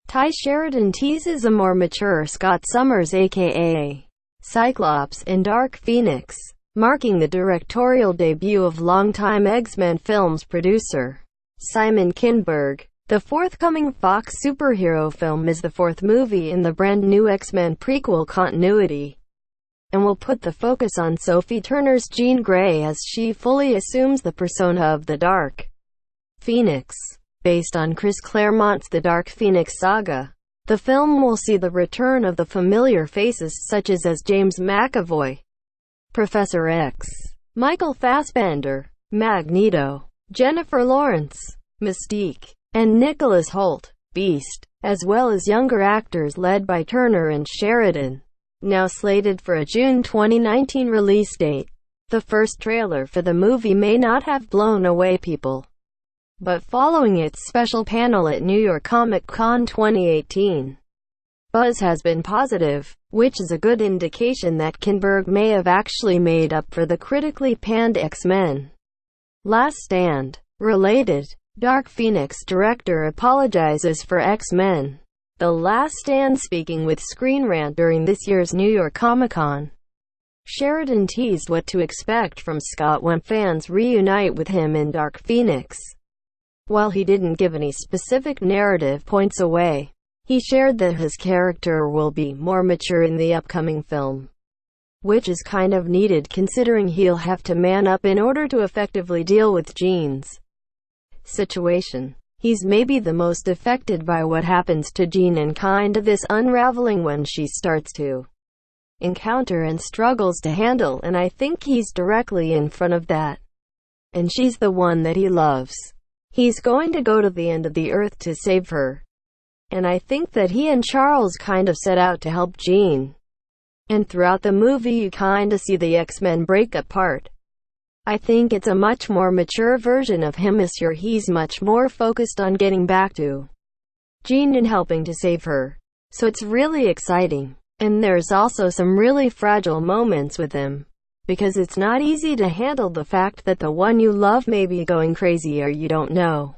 Tye Sheridan teases a more mature Scott Summers aka Cyclops in Dark Phoenix, marking the directorial debut of longtime X-Men films producer Simon Kinberg. The forthcoming Fox superhero film is the fourth movie in the brand-new X-Men prequel continuity, and will put the focus on Sophie Turners Jean Grey as she fully assumes the persona of the Dark Phoenix. Based on Chris Claremont's The Dark Phoenix Saga, the film will see the return of the familiar faces such as James McAvoy, Professor X, Michael Fassbender, Magneto, Jennifer Lawrence, Mystique, and Nicholas Hoult, Beast, as well as younger actors led by Turner and Sheridan. Now slated for a June 2019 release date, the first trailer for the movie may not have blown away people, but following its special panel at New York Comic Con 2018, buzz has been positive, which is a good indication that Kinberg may have actually made up for the critically panned X-Men Last Stand. Related, Dark Phoenix director apologizes for X-Men The Last Stand. Speaking with Screen Rant during this year's New York Comic Con, Sheridan teased what to expect from Scott when fans reunite with him in Dark Phoenix. While he didn't give any specific narrative points away, he shared that his character will be more mature in the upcoming film, which is kind of needed considering he'll have to man up in order to effectively deal with Jean's situation. He's maybe the most affected by what happens to Jean and kinda this unraveling when she starts to encounter and struggles to handle, and I think he's directly in front of that. And she's the one that he loves. He's going to go to the end of the earth to save her. And I think that he and Charles kind of set out to help Jean. And throughout the movie you kinda see the X-Men break apart. I think it's a much more mature version of him this year. He's much more focused on getting back to Jean and helping to save her. So it's really exciting. And there's also some really fragile moments with him, because it's not easy to handle the fact that the one you love may be going crazy or you don't know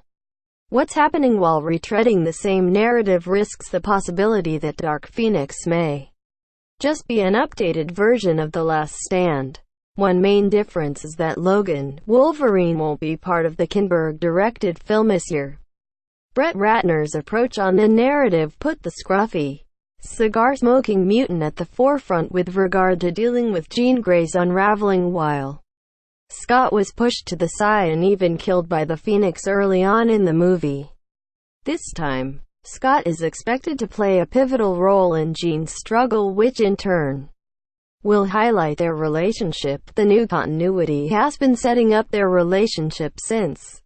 what's happening, while retreading the same narrative risks the possibility that Dark Phoenix may just be an updated version of The Last Stand. One main difference is that Logan, Wolverine, won't be part of the Kinberg-directed film this year. Brett Ratner's approach on the narrative put the scruffy, cigar-smoking mutant at the forefront with regard to dealing with Jean Grey's unraveling, while Scott was pushed to the side and even killed by the Phoenix early on in the movie. This time, Scott is expected to play a pivotal role in Jean's struggle, which in turn will highlight their relationship. The new continuity has been setting up their relationship since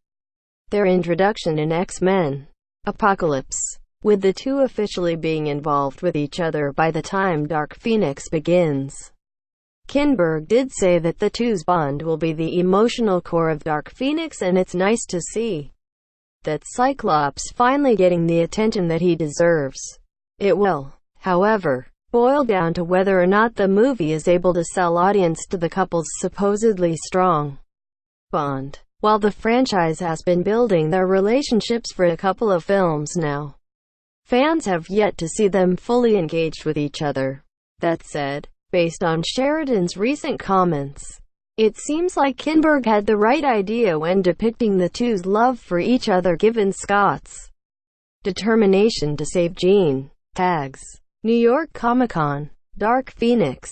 their introduction in X-Men Apocalypse, with the two officially being involved with each other by the time Dark Phoenix begins. Kinberg did say that the two's bond will be the emotional core of Dark Phoenix, and it's nice to see that Cyclops finally getting the attention that he deserves. It will, however, boil down to whether or not the movie is able to sell audience to the couple's supposedly strong bond. While the franchise has been building their relationships for a couple of films now, fans have yet to see them fully engaged with each other. That said, based on Sheridan's recent comments, it seems like Kinberg had the right idea when depicting the two's love for each other given Scott's determination to save Jean. Tags. New York Comic Con. Dark Phoenix.